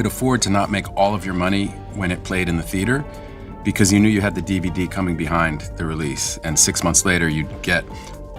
could afford to not make all of your money when it played in the theater because you knew you had the DVD coming behind the release, and 6 months later you'd get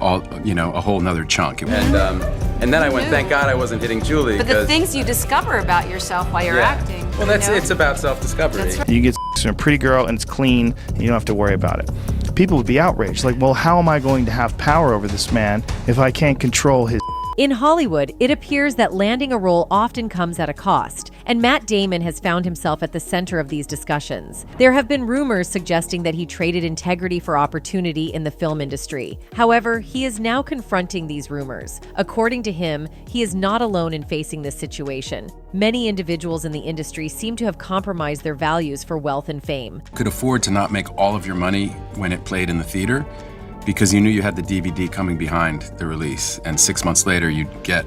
a whole nother chunk. And then I went, thank God I wasn't hitting Julie. But the things you discover about yourself while you're acting. Well, it's about self-discovery. That's right. You get a pretty girl and it's clean, and you don't have to worry about it. People would be outraged, like, well, how am I going to have power over this man if I can't control his? In Hollywood, it appears that landing a role often comes at a cost, and Matt Damon has found himself at the center of these discussions. There have been rumors suggesting that he traded integrity for opportunity in the film industry. However, he is now confronting these rumors. According to him, he is not alone in facing this situation. Many individuals in the industry seem to have compromised their values for wealth and fame. Could afford to not make all of your money when it played in the theater because you knew you had the DVD coming behind the release, and 6 months later you'd get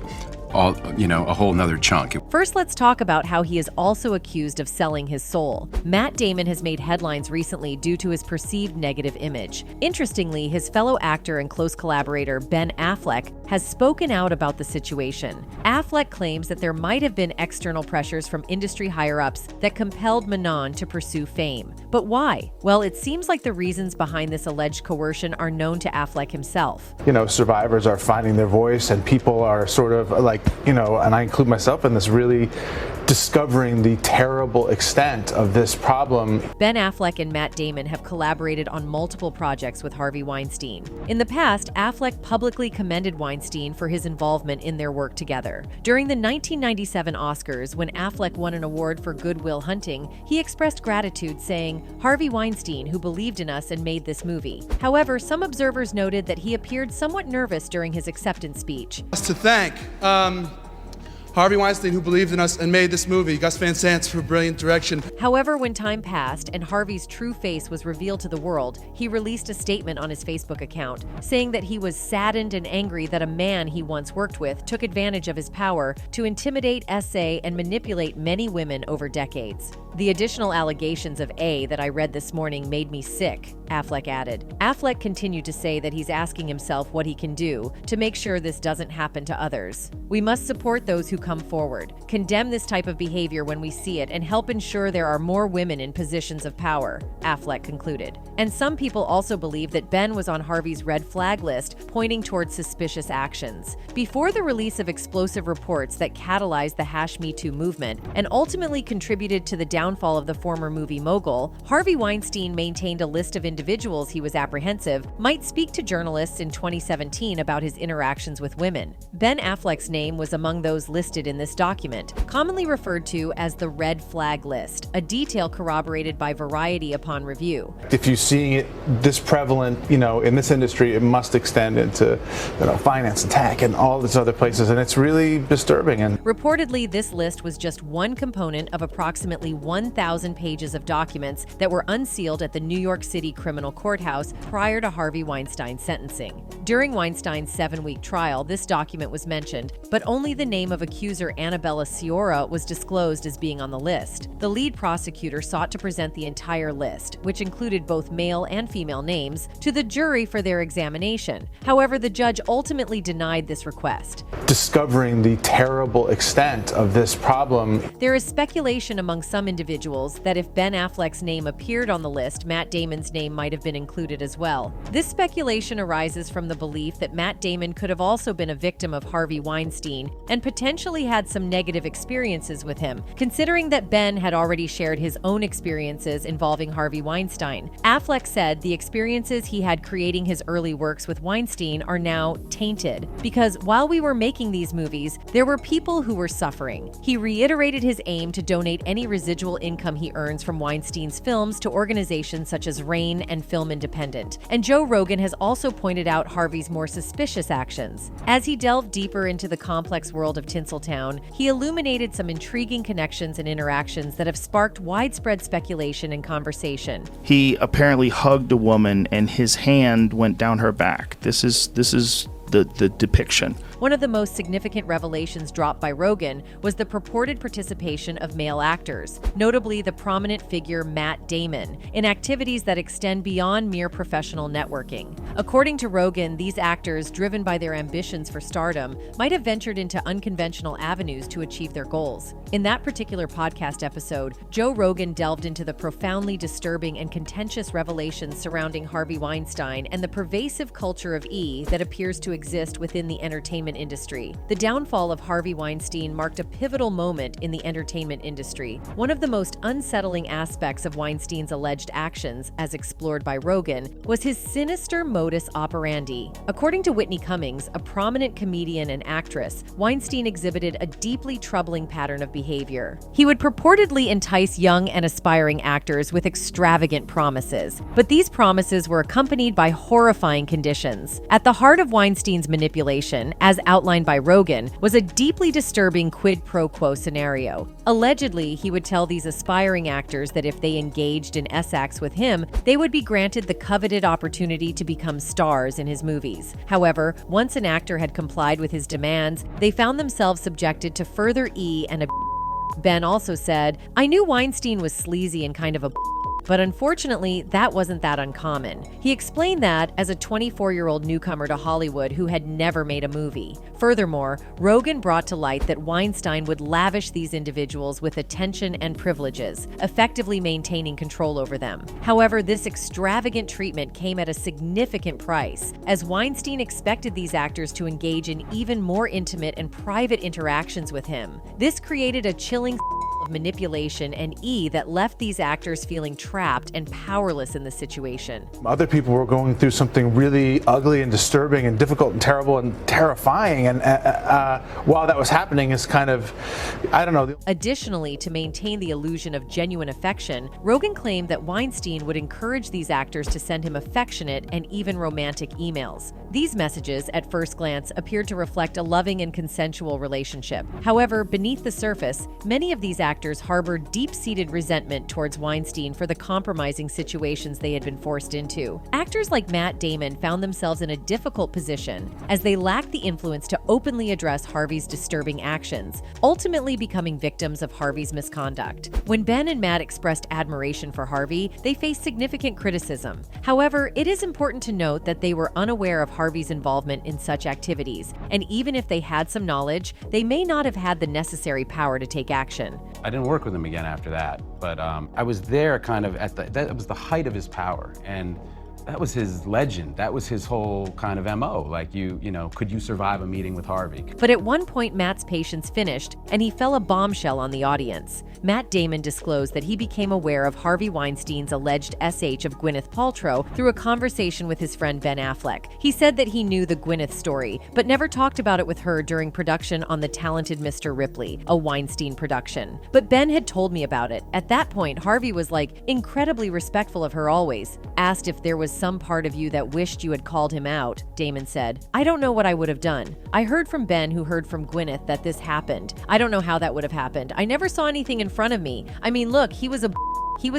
a whole nother chunk. First, let's talk about how he is also accused of selling his soul. Matt Damon has made headlines recently due to his perceived negative image. Interestingly, his fellow actor and close collaborator Ben Affleck has spoken out about the situation. Affleck claims that there might have been external pressures from industry higher-ups that compelled Manon to pursue fame. But why? Well, it seems like the reasons behind this alleged coercion are known to Affleck himself. Survivors are finding their voice, and people are sort of like, and I include myself in this, really discovering the terrible extent of this problem. Ben Affleck and Matt Damon have collaborated on multiple projects with Harvey Weinstein. In the past, Affleck publicly commended Weinstein for his involvement in their work together. During the 1997 Oscars, when Affleck won an award for Good Will Hunting, he expressed gratitude, saying, "Harvey Weinstein, who believed in us and made this movie." However, some observers noted that he appeared somewhat nervous during his acceptance speech. To thank Harvey Weinstein, who believed in us and made this movie, Gus Van Sant for brilliant direction. However, when time passed and Harvey's true face was revealed to the world, he released a statement on his Facebook account, saying that he was saddened and angry that a man he once worked with took advantage of his power to intimidate, essay, and manipulate many women over decades. "The additional allegations of A that I read this morning made me sick," Affleck added. Affleck continued to say that he's asking himself what he can do to make sure this doesn't happen to others. "We must support those who come forward, condemn this type of behavior when we see it, and help ensure there are more women in positions of power," Affleck concluded. And some people also believe that Ben was on Harvey's red flag list, pointing towards suspicious actions. Before the release of explosive reports that catalyzed the #MeToo movement and ultimately contributed to the downfall of the former movie mogul, Harvey Weinstein maintained a list of individuals he was apprehensive might speak to journalists in 2017 about his interactions with women. Ben Affleck's name was among those listed in this document, commonly referred to as the red flag list, a detail corroborated by Variety upon review. If you're seeing it this prevalent, in this industry, it must extend into, finance and tech and all these other places, and it's really disturbing. And reportedly, this list was just one component of approximately 1,000 pages of documents that were unsealed at the New York City criminal courthouse prior to Harvey Weinstein's sentencing. During Weinstein's 7-week trial, this document was mentioned, but only the name of accuser Annabella Sciorra was disclosed as being on the list. The lead prosecutor sought to present the entire list, which included both male and female names, to the jury for their examination. However, the judge ultimately denied this request. Discovering the terrible extent of this problem. There is speculation among some individuals that if Ben Affleck's name appeared on the list, Matt Damon's name might have been included as well. This speculation arises from the belief that Matt Damon could have also been a victim of Harvey Weinstein and potentially had some negative experiences with him, considering that Ben had already shared his own experiences involving Harvey Weinstein. Affleck said the experiences he had creating his early works with Weinstein are now tainted, because while we were making these movies, there were people who were suffering. He reiterated his aim to donate any residual income he earns from Weinstein's films to organizations such as RAINN and Film Independent. And Joe Rogan has also pointed out Harvey's more suspicious actions. As he delved deeper into the complex world of Tinseltown, he illuminated some intriguing connections and interactions that have sparked widespread speculation and conversation. He apparently hugged a woman and his hand went down her back. This is the depiction. One of the most significant revelations dropped by Rogan was the purported participation of male actors, notably the prominent figure Matt Damon, in activities that extend beyond mere professional networking. According to Rogan, these actors, driven by their ambitions for stardom, might have ventured into unconventional avenues to achieve their goals. In that particular podcast episode, Joe Rogan delved into the profoundly disturbing and contentious revelations surrounding Harvey Weinstein and the pervasive culture of E that appears to exist within the entertainment industry. The downfall of Harvey Weinstein marked a pivotal moment in the entertainment industry. One of the most unsettling aspects of Weinstein's alleged actions, as explored by Rogan, was his sinister modus operandi. According to Whitney Cummings, a prominent comedian and actress, Weinstein exhibited a deeply troubling pattern of behavior. He would purportedly entice young and aspiring actors with extravagant promises, but these promises were accompanied by horrifying conditions. At the heart of Weinstein's manipulation, as outlined by Rogan, was a deeply disturbing quid pro quo scenario. Allegedly, he would tell these aspiring actors that if they engaged in acts with him, they would be granted the coveted opportunity to become stars in his movies. However, once an actor had complied with his demands, they found themselves subjected to further and Ben also said, "I knew Weinstein was sleazy and kind of a but unfortunately, that wasn't that uncommon." He explained that as a 24-year-old newcomer to Hollywood who had never made a movie. Furthermore, Rogan brought to light that Weinstein would lavish these individuals with attention and privileges, effectively maintaining control over them. However, this extravagant treatment came at a significant price, as Weinstein expected these actors to engage in even more intimate and private interactions with him. This created a chilling of manipulation and that left these actors feeling trapped and powerless in the situation. Other people were going through something really ugly and disturbing and difficult and terrible and terrifying, and while that was happening, is kind of, I don't know. Additionally, to maintain the illusion of genuine affection, Rogan claimed that Weinstein would encourage these actors to send him affectionate and even romantic emails. These messages, at first glance, appeared to reflect a loving and consensual relationship. However, beneath the surface, many of these actors harbored deep-seated resentment towards Weinstein for the compromising situations they had been forced into. Actors like Matt Damon found themselves in a difficult position, as they lacked the influence to openly address Harvey's disturbing actions, ultimately becoming victims of Harvey's misconduct. When Ben and Matt expressed admiration for Harvey, they faced significant criticism. However, it is important to note that they were unaware of Harvey's involvement in such activities, and even if they had some knowledge, they may not have had the necessary power to take action. I didn't work with him again after that, but I was there kind of that was the height of his power, and that was his legend. That was his whole kind of MO. Like, you know, could you survive a meeting with Harvey? But at one point, Matt's patience finished, and he fell a bombshell on the audience. Matt Damon disclosed that he became aware of Harvey Weinstein's alleged SH of Gwyneth Paltrow through a conversation with his friend Ben Affleck. He said that he knew the Gwyneth story, but never talked about it with her during production on The Talented Mr. Ripley, a Weinstein production. But Ben had told me about it. At that point, Harvey was incredibly respectful of her always. Asked if there was some part of you that wished you had called him out, Damon said, "I don't know what I would have done. I heard from Ben, who heard from Gwyneth, that this happened. I don't know how that would have happened. I never saw anything in front of me. I mean, look, he was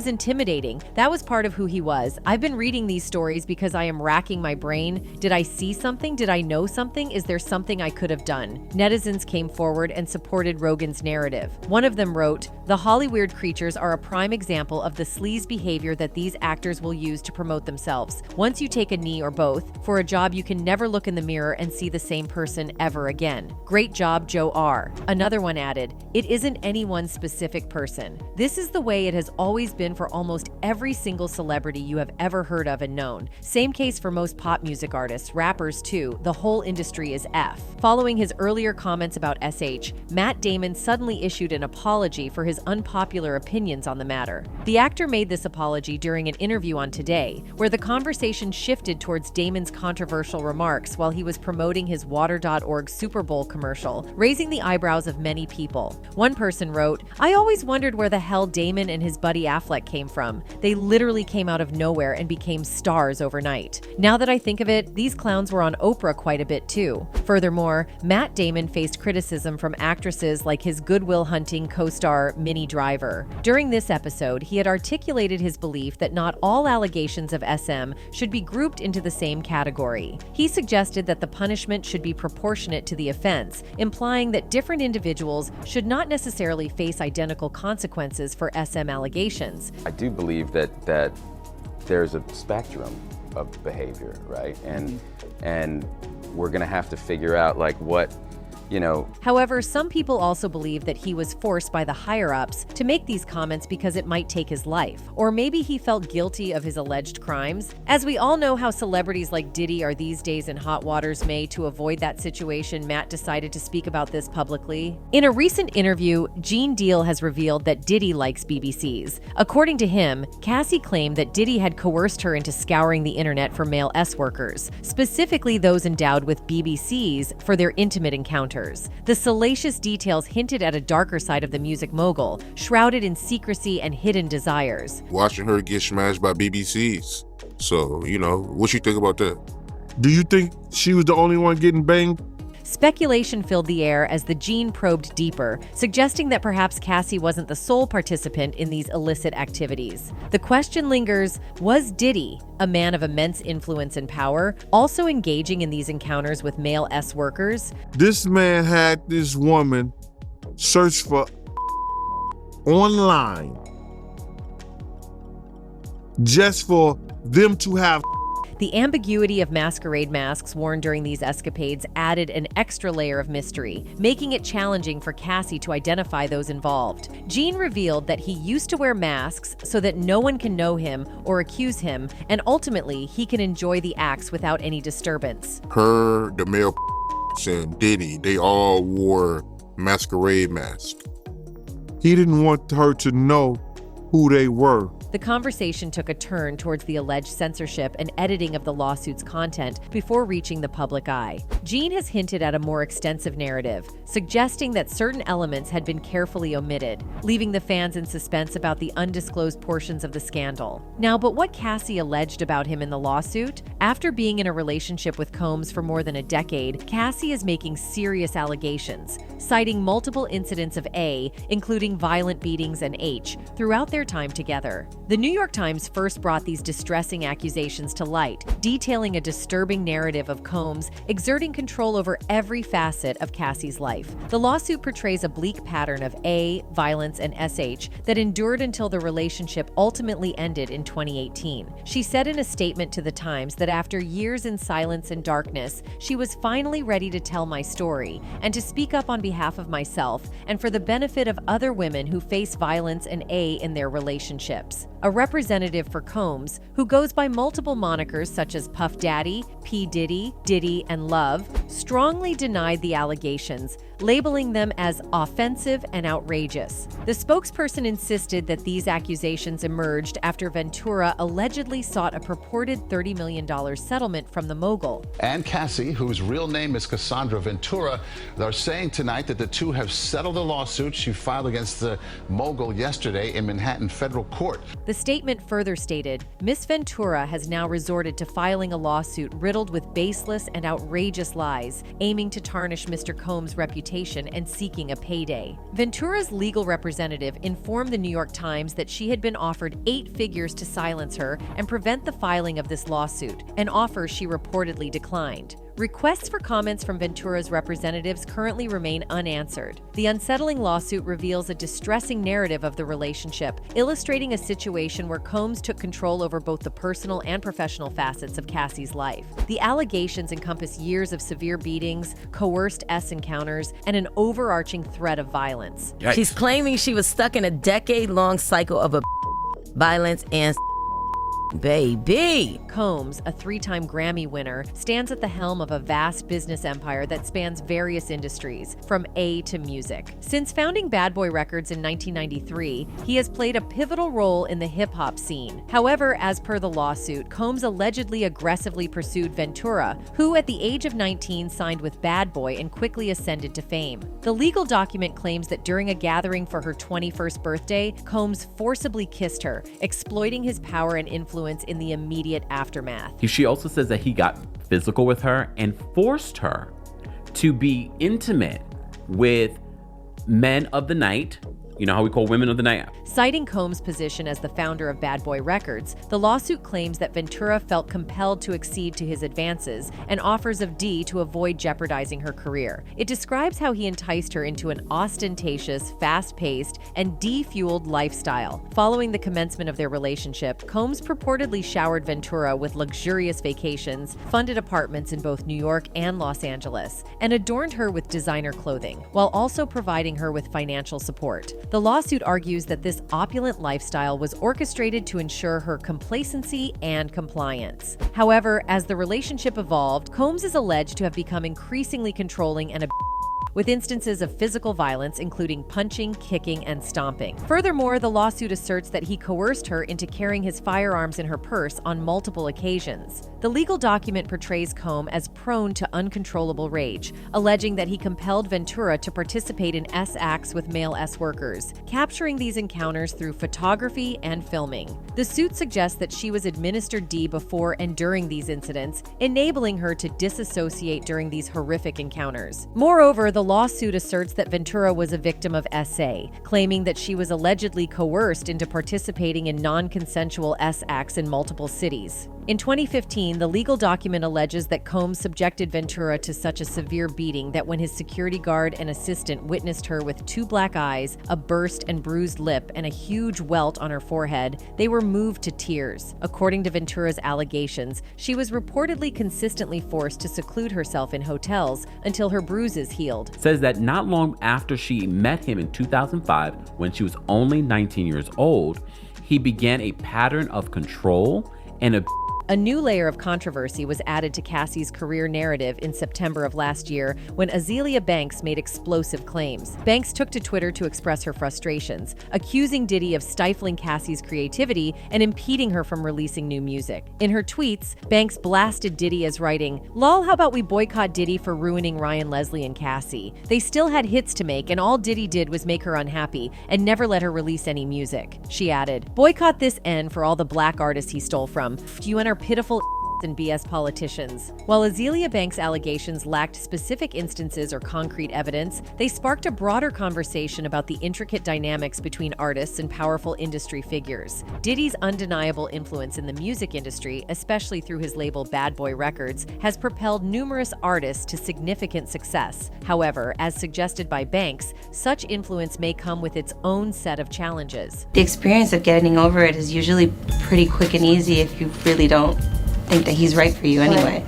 intimidating. That was part of who he was. I've been reading these stories because I am racking my brain. Did I see something? Did I know something? Is there something I could have done?" Netizens came forward and supported Rogan's narrative. One of them wrote, "The Hollyweird creatures are a prime example of the sleaze behavior that these actors will use to promote themselves. Once you take a knee or both, for a job you can never look in the mirror and see the same person ever again. Great job, Joe R." Another one added, "It isn't any one specific person. This is the way it has always been for almost every single celebrity you have ever heard of and known. Same case for most pop music artists, rappers too. The whole industry is F." Following his earlier comments about SH, Matt Damon suddenly issued an apology for his unpopular opinions on the matter. The actor made this apology during an interview on Today, where the conversation shifted towards Damon's controversial remarks while he was promoting his Water.org Super Bowl commercial, raising the eyebrows of many people. One person wrote, "I always wondered where the hell Damon and his buddy Affleck came from. They literally came out of nowhere and became stars overnight. Now that I think of it, these clowns were on Oprah quite a bit too. Furthermore, Matt Damon faced criticism from actresses like his Good Will Hunting co-star Minnie Driver. During this episode, he had articulated his belief that not all allegations of SM should be grouped into the same category. He suggested that the punishment should be proportionate to the offense, implying that different individuals should not necessarily face identical consequences for SM allegations. I do believe that there's a spectrum of behavior, right? And we're gonna have to figure out like what, you know. However, some people also believe that he was forced by the higher-ups to make these comments because it might take his life. Or maybe he felt guilty of his alleged crimes. As we all know how celebrities like Diddy are these days in hot waters, to avoid that situation, Matt decided to speak about this publicly. In a recent interview, Gene Deal has revealed that Diddy likes BBCs. According to him, Cassie claimed that Diddy had coerced her into scouring the internet for male S-workers, specifically those endowed with BBCs for their intimate encounters. The salacious details hinted at a darker side of the music mogul, shrouded in secrecy and hidden desires. Watching her get smashed by BBCs. So, you know, what you think about that? Do you think she was the only one getting banged? Speculation filled the air as the Gene probed deeper, suggesting that perhaps Cassie wasn't the sole participant in these illicit activities. The question lingers, was Diddy, a man of immense influence and power, also engaging in these encounters with male S-workers? This man had this woman search for online just for them to have. The ambiguity of masquerade masks worn during these escapades added an extra layer of mystery, making it challenging for Cassie to identify those involved. Gene revealed that he used to wear masks so that no one can know him or accuse him, and ultimately he can enjoy the acts without any disturbance. Her, the male and Diddy, they all wore masquerade masks. He didn't want her to know who they were. The conversation took a turn towards the alleged censorship and editing of the lawsuit's content before reaching the public eye. Gene has hinted at a more extensive narrative, suggesting that certain elements had been carefully omitted, leaving the fans in suspense about the undisclosed portions of the scandal. Now, but what Cassie alleged about him in the lawsuit? After being in a relationship with Combs for more than a decade, Cassie is making serious allegations, citing multiple incidents of A, including violent beatings, and H, throughout their time together. The New York Times first brought these distressing accusations to light, detailing a disturbing narrative of Combs exerting control over every facet of Cassie's life. The lawsuit portrays a bleak pattern of A, violence, and SH that endured until the relationship ultimately ended in 2018. She said in a statement to the Times that after years in silence and darkness, she was finally ready to tell my story and to speak up on behalf of myself and for the benefit of other women who face violence and A in their relationships. A representative for Combs, who goes by multiple monikers such as Puff Daddy, P. Diddy, Diddy, and Love, strongly denied the allegations, labeling them as offensive and outrageous. The spokesperson insisted that these accusations emerged after Ventura allegedly sought a purported $30 million settlement from the mogul. And Cassie, whose real name is Cassandra Ventura, they're saying tonight that the two have settled a lawsuit she filed against the mogul yesterday in Manhattan federal court. The statement further stated, Miss Ventura has now resorted to filing a lawsuit riddled with baseless and outrageous lies, aiming to tarnish Mr. Combs' reputation and seeking a payday. Ventura's legal representative informed the New York Times that she had been offered 8 figures to silence her and prevent the filing of this lawsuit, an offer she reportedly declined. Requests for comments from Ventura's representatives currently remain unanswered. The unsettling lawsuit reveals a distressing narrative of the relationship, illustrating a situation where Combs took control over both the personal and professional facets of Cassie's life. The allegations encompass years of severe beatings, coerced S encounters, and an overarching threat of violence. Yikes. She's claiming she was stuck in a decade-long cycle of violence and baby. Combs, a 3-time Grammy winner, stands at the helm of a vast business empire that spans various industries, from A to music. Since founding Bad Boy Records in 1993, he has played a pivotal role in the hip-hop scene. However, as per the lawsuit, Combs allegedly aggressively pursued Ventura, who at the age of 19 signed with Bad Boy and quickly ascended to fame. The legal document claims that during a gathering for her 21st birthday, Combs forcibly kissed her, exploiting his power and influence in the immediate aftermath. She also says that he got physical with her and forced her to be intimate with men of the night. You know how we call women of the night? Citing Combs' position as the founder of Bad Boy Records, the lawsuit claims that Ventura felt compelled to accede to his advances and offers of D to avoid jeopardizing her career. It describes how he enticed her into an ostentatious, fast-paced, and D-fueled lifestyle. Following the commencement of their relationship, Combs purportedly showered Ventura with luxurious vacations, funded apartments in both New York and Los Angeles, and adorned her with designer clothing, while also providing her with financial support. The lawsuit argues that this opulent lifestyle was orchestrated to ensure her complacency and compliance. However, as the relationship evolved, Combs is alleged to have become increasingly controlling and with instances of physical violence, including punching, kicking, and stomping. Furthermore, the lawsuit asserts that he coerced her into carrying his firearms in her purse on multiple occasions. The legal document portrays Combs as prone to uncontrollable rage, alleging that he compelled Ventura to participate in S-acts with male S-workers, capturing these encounters through photography and filming. The suit suggests that she was administered D before and during these incidents, enabling her to disassociate during these horrific encounters. Moreover, the lawsuit asserts that Ventura was a victim of SA, claiming that she was allegedly coerced into participating in non-consensual S-acts in multiple cities. In 2015, the legal document alleges that Combs subjected Ventura to such a severe beating that when his security guard and assistant witnessed her with 2 black eyes, a burst and bruised lip, and a huge welt on her forehead, they were moved to tears. According to Ventura's allegations, she was reportedly consistently forced to seclude herself in hotels until her bruises healed. Says that not long after she met him in 2005, when she was only 19 years old, he began a pattern of control and A new layer of controversy was added to Cassie's career narrative in September of last year when Azealia Banks made explosive claims. Banks took to Twitter to express her frustrations, accusing Diddy of stifling Cassie's creativity and impeding her from releasing new music. In her tweets, Banks blasted Diddy as writing, "Lol, how about we boycott Diddy for ruining Ryan Leslie and Cassie? They still had hits to make and all Diddy did was make her unhappy and never let her release any music." She added, "Boycott this N for all the black artists he stole from. You and our pitiful and BS politicians." While Azealia Banks' allegations lacked specific instances or concrete evidence, they sparked a broader conversation about the intricate dynamics between artists and powerful industry figures. Diddy's undeniable influence in the music industry, especially through his label Bad Boy Records, has propelled numerous artists to significant success. However, as suggested by Banks, such influence may come with its own set of challenges. The experience of getting over it is usually pretty quick and easy if you really don't think that he's right for you anyway.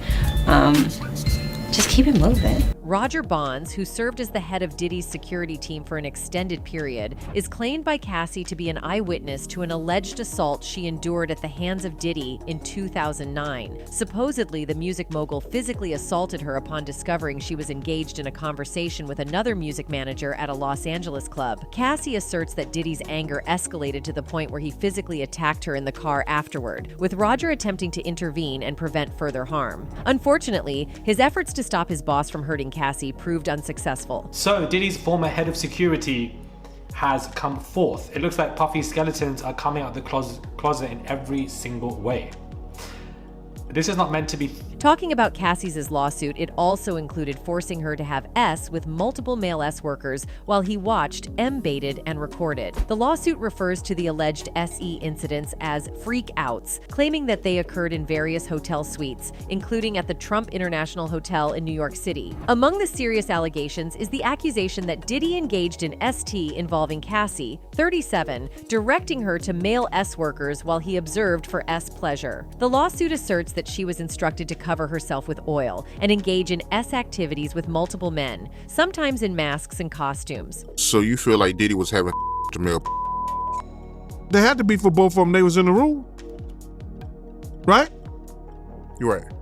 Just keep it moving. Roger Bonds, who served as the head of Diddy's security team for an extended period, is claimed by Cassie to be an eyewitness to an alleged assault she endured at the hands of Diddy in 2009. Supposedly, the music mogul physically assaulted her upon discovering she was engaged in a conversation with another music manager at a Los Angeles club. Cassie asserts that Diddy's anger escalated to the point where he physically attacked her in the car afterward, with Roger attempting to intervene and prevent further harm. Unfortunately, his efforts to stop his boss from hurting Cassie proved unsuccessful. So Diddy's former head of security has come forth. It looks like Puffy's skeletons are coming out the closet in every single way. This is not meant to be... Talking about Cassie's lawsuit, it also included forcing her to have S with multiple male S workers while he watched, M-baited, and recorded. The lawsuit refers to the alleged SE incidents as freak outs, claiming that they occurred in various hotel suites, including at the Trump International Hotel in New York City. Among the serious allegations is the accusation that Diddy engaged in ST involving Cassie, 37, directing her to male S workers while he observed for S pleasure. The lawsuit asserts that she was instructed to cover herself with oil and engage in S activities with multiple men, sometimes in masks and costumes. So you feel like Diddy was having to male? They had to be for both of them. They was in the room. right? You're right.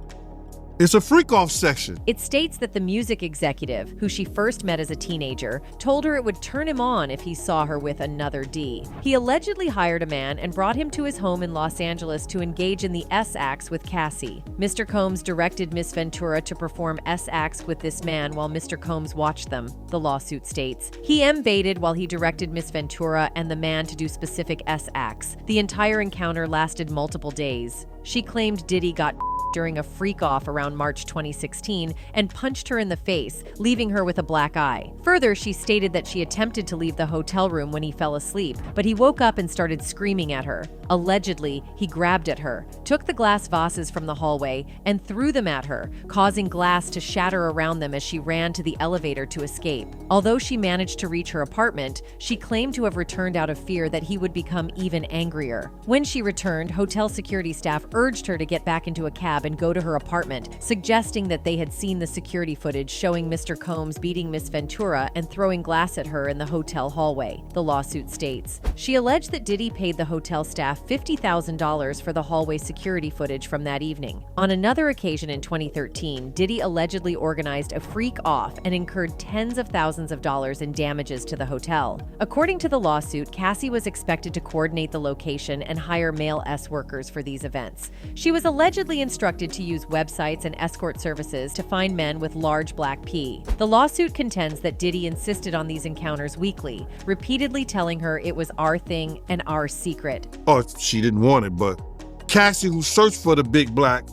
It's a freak-off section. It states that the music executive, who she first met as a teenager, told her it would turn him on if he saw her with another D. He allegedly hired a man and brought him to his home in Los Angeles to engage in the S-acts with Cassie. Mr. Combs directed Miss Ventura to perform S-acts with this man while Mr. Combs watched them, the lawsuit states. He M-baited while he directed Miss Ventura and the man to do specific S-acts. The entire encounter lasted multiple days. She claimed Diddy got during a freak-off around March 2016 and punched her in the face, leaving her with a black eye. Further, she stated that she attempted to leave the hotel room when he fell asleep, but he woke up and started screaming at her. Allegedly, he grabbed at her, took the glass vases from the hallway, and threw them at her, causing glass to shatter around them as she ran to the elevator to escape. Although she managed to reach her apartment, she claimed to have returned out of fear that he would become even angrier. When she returned, hotel security staff urged her to get back into a cab and go to her apartment, suggesting that they had seen the security footage showing Mr. Combs beating Miss Ventura and throwing glass at her in the hotel hallway, the lawsuit states. She alleged that Diddy paid the hotel staff $50,000 for the hallway security footage from that evening. On another occasion in 2013, Diddy allegedly organized a freak-off and incurred tens of thousands of dollars in damages to the hotel. According to the lawsuit, Cassie was expected to coordinate the location and hire male S-workers for these events. She was allegedly instructed to use websites and escort services to find men with large black P. The lawsuit contends that Diddy insisted on these encounters weekly, repeatedly telling her it was our thing and our secret. Oh, she didn't want it, but Cassie, who searched for the big black,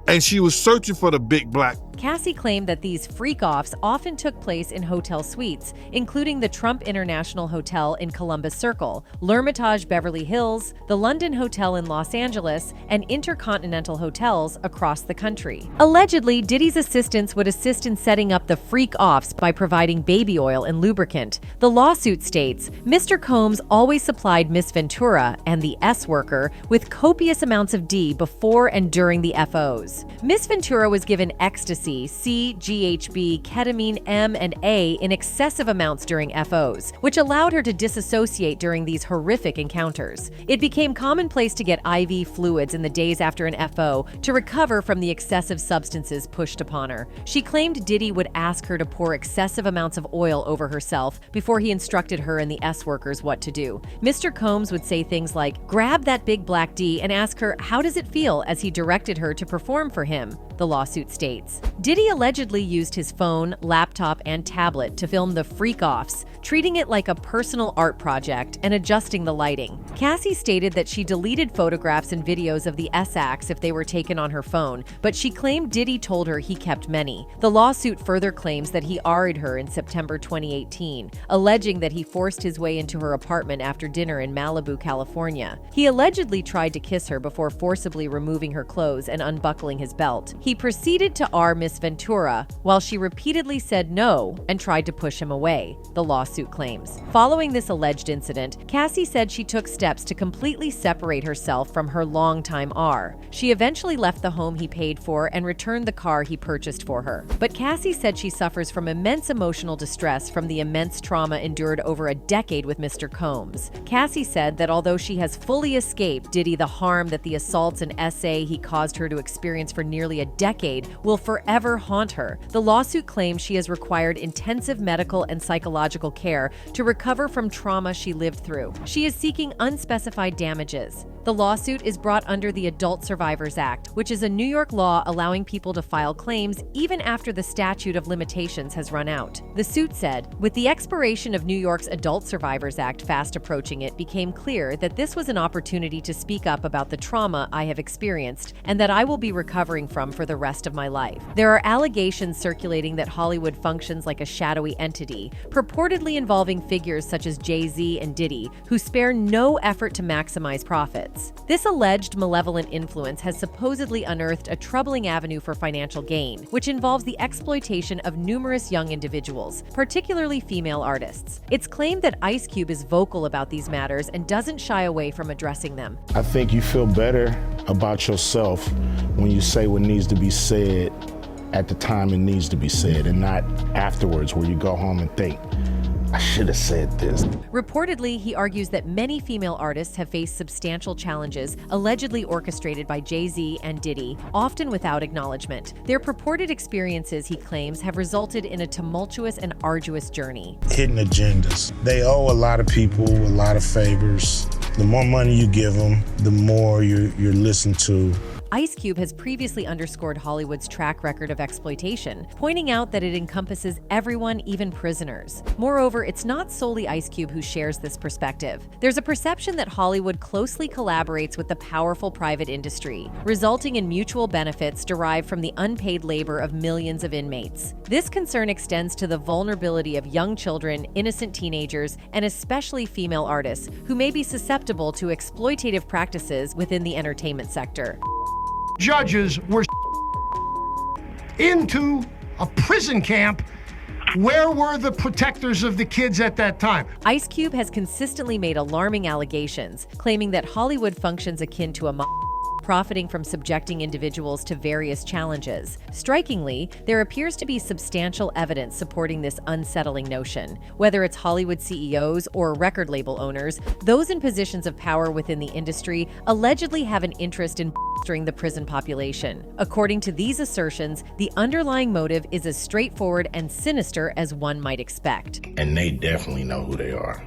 and she was searching for the big black. Cassie claimed that these freak-offs often took place in hotel suites, including the Trump International Hotel in Columbus Circle, L'Hermitage Beverly Hills, the London Hotel in Los Angeles, and intercontinental hotels across the country. Allegedly, Diddy's assistants would assist in setting up the freak-offs by providing baby oil and lubricant. The lawsuit states, Mr. Combs always supplied Miss Ventura and the S-worker with copious amounts of D before and during the FOs. Miss Ventura was given ecstasy, C, GHB, ketamine, M, and A in excessive amounts during FOs, which allowed her to disassociate during these horrific encounters. It became commonplace to get IV fluids in the days after an FO to recover from the excessive substances pushed upon her. She claimed Diddy would ask her to pour excessive amounts of oil over herself before he instructed her and the S-workers what to do. Mr. Combs would say things like, grab that big black D, and ask her, how does it feel, as he directed her to perform for him, the lawsuit states. Diddy allegedly used his phone, laptop, and tablet to film the freak-offs, treating it like a personal art project and adjusting the lighting. Cassie stated that she deleted photographs and videos of the S-acts if they were taken on her phone, but she claimed Diddy told her he kept many. The lawsuit further claims that he R'd her in September 2018, alleging that he forced his way into her apartment after dinner in Malibu, California. He allegedly tried to kiss her before forcibly removing her clothes and unbuckling his belt. He proceeded to R Miss Ventura while she repeatedly said no and tried to push him away, the lawsuit claims. Following this alleged incident, Cassie said she took steps to completely separate herself from her longtime R. She eventually left the home he paid for and returned the car he purchased for her. But Cassie said she suffers from immense emotional distress from the immense trauma endured over a decade with Mr. Combs. Cassie said that although she has fully escaped Diddy the harm that the assaults and SA he caused her to experience for nearly a decade will forever haunt her. The lawsuit claims she has required intensive medical and psychological care to recover from trauma she lived through. She is seeking unspecified damages. The lawsuit is brought under the Adult Survivors Act, which is a New York law allowing people to file claims even after the statute of limitations has run out. The suit said, with the expiration of New York's Adult Survivors Act fast approaching, it became clear that this was an opportunity to speak up about the trauma I have experienced and that I will be recovering from for the rest of my life. There are allegations circulating that Hollywood functions like a shadowy entity, purportedly involving figures such as Jay-Z and Diddy, who spare no effort to maximize profits. This alleged malevolent influence has supposedly unearthed a troubling avenue for financial gain, which involves the exploitation of numerous young individuals, particularly female artists. It's claimed that Ice Cube is vocal about these matters and doesn't shy away from addressing them. I think you feel better about yourself when you say what needs to be said at the time it needs to be said and not afterwards where you go home and think. I should have said this. Reportedly, he argues that many female artists have faced substantial challenges allegedly orchestrated by Jay-Z and Diddy, often without acknowledgement. Their purported experiences, he claims, have resulted in a tumultuous and arduous journey. Hidden agendas. They owe a lot of people a lot of favors. The more money you give them, the more you're listened to. Ice Cube has previously underscored Hollywood's track record of exploitation, pointing out that it encompasses everyone, even prisoners. Moreover, it's not solely Ice Cube who shares this perspective. There's a perception that Hollywood closely collaborates with the powerful private industry, resulting in mutual benefits derived from the unpaid labor of millions of inmates. This concern extends to the vulnerability of young children, innocent teenagers, and especially female artists, who may be susceptible to exploitative practices within the entertainment sector. Judges were into a prison camp. Where were the protectors of the kids at that time? Ice Cube has consistently made alarming allegations, claiming that Hollywood functions akin to a mob, profiting from subjecting individuals to various challenges. Strikingly, there appears to be substantial evidence supporting this unsettling notion. Whether it's Hollywood CEOs or record label owners, those in positions of power within the industry allegedly have an interest in bolstering the prison population. According to these assertions, the underlying motive is as straightforward and sinister as one might expect. And they definitely know who they are.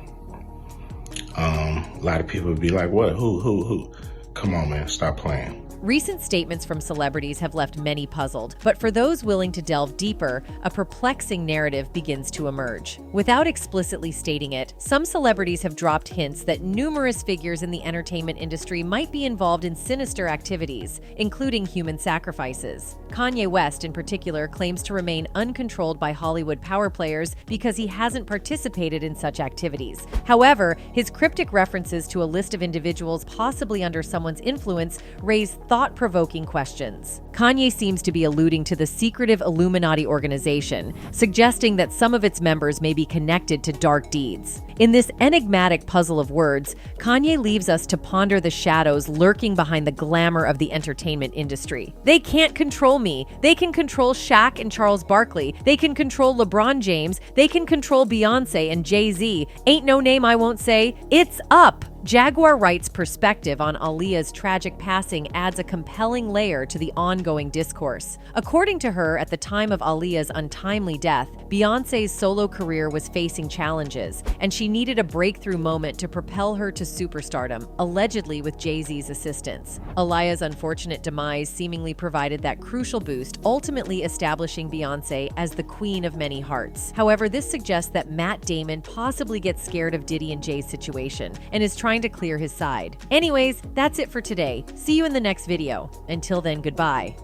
A lot of people would be like, what, who? Come on, man, stop playing. Recent statements from celebrities have left many puzzled, but for those willing to delve deeper, a perplexing narrative begins to emerge. Without explicitly stating it, some celebrities have dropped hints that numerous figures in the entertainment industry might be involved in sinister activities, including human sacrifices. Kanye West, in particular, claims to remain uncontrolled by Hollywood power players because he hasn't participated in such activities. However, his cryptic references to a list of individuals possibly under someone's influence raise thought-provoking questions. Kanye seems to be alluding to the secretive Illuminati organization, suggesting that some of its members may be connected to dark deeds. In this enigmatic puzzle of words, Kanye leaves us to ponder the shadows lurking behind the glamour of the entertainment industry. They can't control me. They can control Shaq and Charles Barkley. They can control LeBron James. They can control Beyonce and Jay-Z. Ain't no name I won't say. It's up! Jaguar Wright's perspective on Aaliyah's tragic passing adds a compelling layer to the ongoing discourse. According to her, at the time of Aaliyah's untimely death, Beyonce's solo career was facing challenges, and she needed a breakthrough moment to propel her to superstardom, allegedly with Jay-Z's assistance. Aaliyah's unfortunate demise seemingly provided that crucial boost, ultimately establishing Beyonce as the queen of many hearts. However, this suggests that Matt Damon possibly gets scared of Diddy and Jay's situation, and is trying to clear his side. Anyways, that's it for today. See you in the next video. Until then, goodbye.